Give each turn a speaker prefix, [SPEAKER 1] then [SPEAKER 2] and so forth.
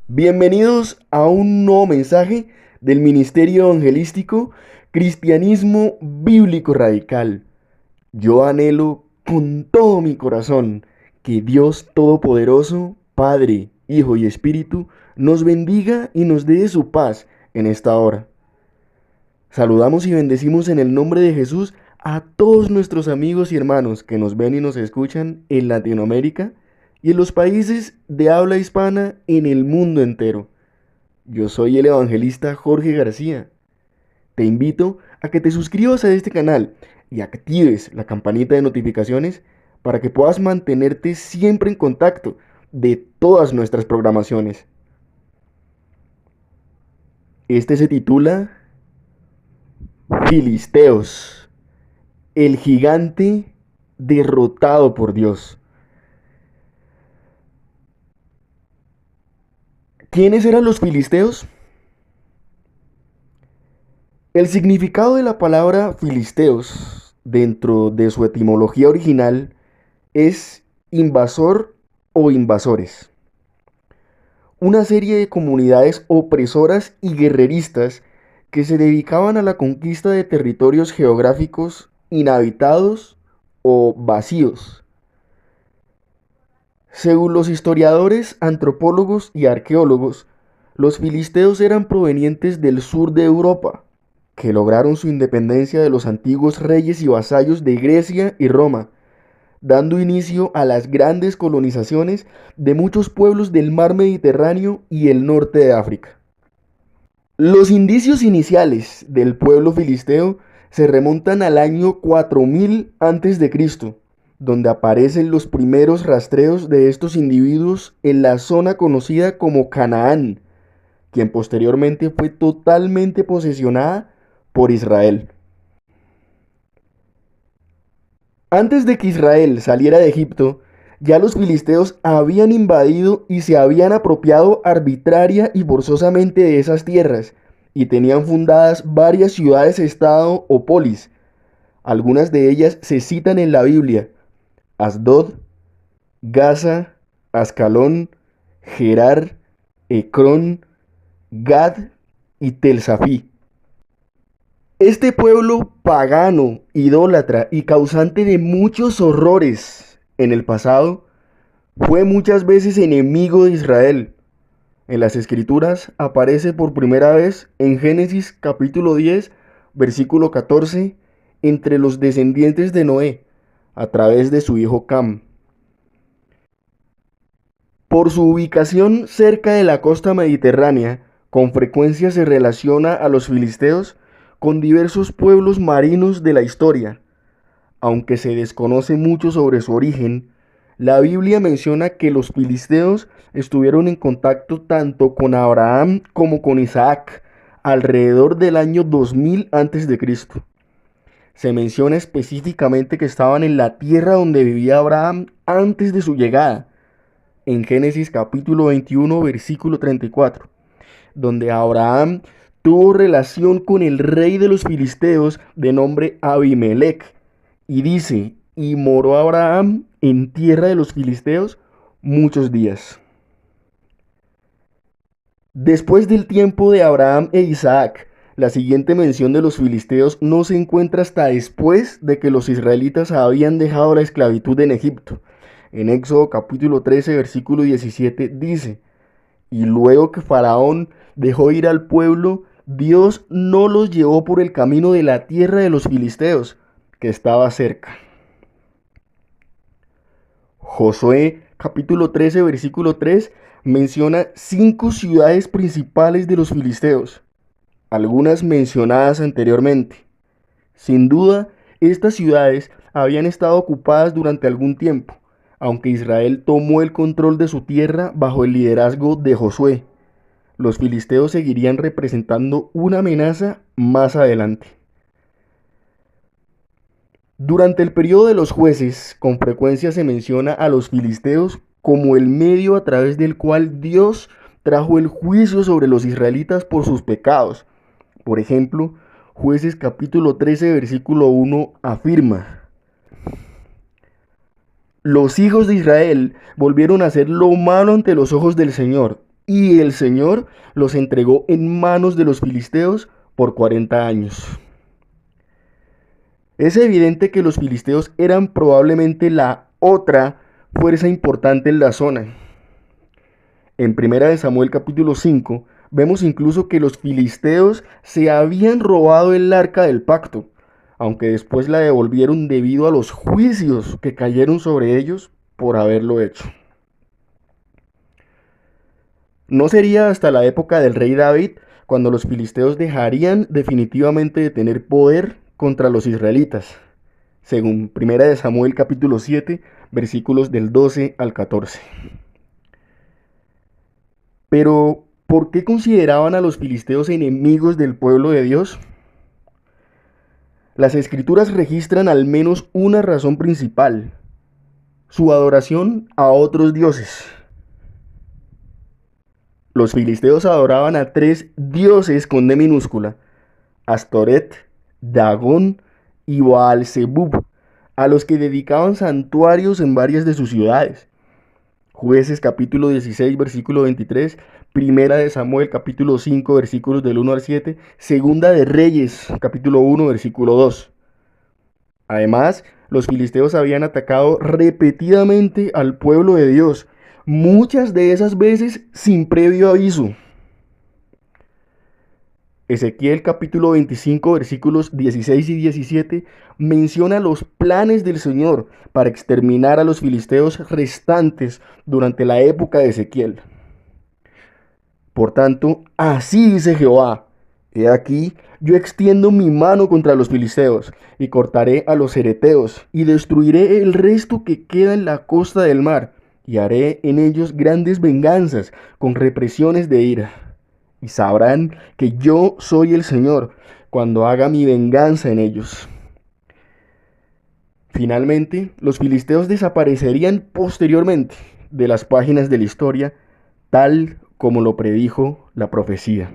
[SPEAKER 1] Bienvenidos a un nuevo mensaje del Ministerio Evangelístico Cristianismo Bíblico Radical. Yo anhelo con todo mi corazón que Dios Todopoderoso, Padre, Hijo y Espíritu, nos bendiga y nos dé su paz en esta hora. Saludamos y bendecimos en el nombre de Jesús a todos nuestros amigos y hermanos que nos ven y nos escuchan en Latinoamérica y en los países de habla hispana en el mundo entero. Yo soy el evangelista Jorge García. Te invito a que te suscribas a este canal y actives la campanita de notificaciones para que puedas mantenerte siempre en contacto de todas nuestras programaciones. Este se titula Filisteos, el gigante derrotado por Dios. ¿Quiénes eran los filisteos? El significado de la palabra filisteos dentro de su etimología original es invasor o invasores. Una serie de comunidades opresoras y guerreristas que se dedicaban a la conquista de territorios geográficos inhabitados o vacíos. Según los historiadores, antropólogos y arqueólogos, los filisteos eran provenientes del sur de Europa, que lograron su independencia de los antiguos reyes y vasallos de Grecia y Roma, dando inicio a las grandes colonizaciones de muchos pueblos del mar Mediterráneo y el norte de África. Los indicios iniciales del pueblo filisteo se remontan al año 4000 a.C., donde aparecen los primeros rastreos de estos individuos en la zona conocida como Canaán, quien posteriormente fue totalmente posesionada por Israel. Antes de que Israel saliera de Egipto, ya los filisteos habían invadido y se habían apropiado arbitraria y forzosamente de esas tierras, y tenían fundadas varias ciudades-estado o polis. Algunas de ellas se citan en la Biblia: Asdod, Gaza, Ascalón, Gerar, Ecrón, Gad y Tel-Safí. Este pueblo pagano, idólatra y causante de muchos horrores en el pasado, fue muchas veces enemigo de Israel. En las Escrituras aparece por primera vez en Génesis capítulo 10, versículo 14, entre los descendientes de Noé, a través de su hijo Cam. Por su ubicación cerca de la costa mediterránea, con frecuencia se relaciona a los filisteos con diversos pueblos marinos de la historia. Aunque se desconoce mucho sobre su origen, la Biblia menciona que los filisteos estuvieron en contacto tanto con Abraham como con Isaac alrededor del año 2000 a.C. Se menciona específicamente que estaban en la tierra donde vivía Abraham antes de su llegada, en Génesis capítulo 21, versículo 34, donde Abraham tuvo relación con el rey de los filisteos de nombre Abimelech, y dice: y moró Abraham en tierra de los filisteos muchos días. Después del tiempo de Abraham e Isaac, la siguiente mención de los filisteos no se encuentra hasta después de que los israelitas habían dejado la esclavitud en Egipto. En Éxodo capítulo 13, versículo 17 dice: y luego que Faraón dejó ir al pueblo, Dios no los llevó por el camino de la tierra de los filisteos, que estaba cerca. Josué capítulo 13, versículo 3 menciona 5 ciudades principales de los filisteos, algunas mencionadas anteriormente. Sin duda, estas ciudades habían estado ocupadas durante algún tiempo, aunque Israel tomó el control de su tierra bajo el liderazgo de Josué. Los filisteos seguirían representando una amenaza más adelante. Durante el periodo de los jueces, con frecuencia se menciona a los filisteos como el medio a través del cual Dios trajo el juicio sobre los israelitas por sus pecados. Por ejemplo, Jueces capítulo 13, versículo 1 afirma: los hijos de Israel volvieron a hacer lo malo ante los ojos del Señor, y el Señor los entregó en manos de los filisteos por 40 años. Es evidente que los filisteos eran probablemente la otra fuerza importante en la zona. En 1 Samuel capítulo 5 vemos incluso que los filisteos se habían robado el arca del pacto, aunque después la devolvieron debido a los juicios que cayeron sobre ellos por haberlo hecho. No sería hasta la época del rey David cuando los filisteos dejarían definitivamente de tener poder contra los israelitas, según 1 Samuel capítulo 7, versículos del 12 al 14. Pero, ¿por qué consideraban a los filisteos enemigos del pueblo de Dios? Las escrituras registran al menos una razón principal: su adoración a otros dioses. Los filisteos adoraban a 3 dioses con D minúscula: Astoret, Dagón y Baal-Zebub, a los que dedicaban santuarios en varias de sus ciudades. Jueces capítulo 16, versículo 23, Primera de Samuel capítulo 5, versículos del 1 al 7, Segunda de Reyes capítulo 1, versículo 2. Además, los filisteos habían atacado repetidamente al pueblo de Dios, muchas de esas veces sin previo aviso. Ezequiel capítulo 25 versículos 16 y 17 menciona los planes del Señor para exterminar a los filisteos restantes durante la época de Ezequiel. Por tanto, así dice Jehová: he aquí, yo extiendo mi mano contra los filisteos, y cortaré a los cereteos, y destruiré el resto que queda en la costa del mar, y haré en ellos grandes venganzas, con represiones de ira. Y sabrán que yo soy el Señor, cuando haga mi venganza en ellos. Finalmente, los filisteos desaparecerían posteriormente de las páginas de la historia, tal como lo predijo la profecía.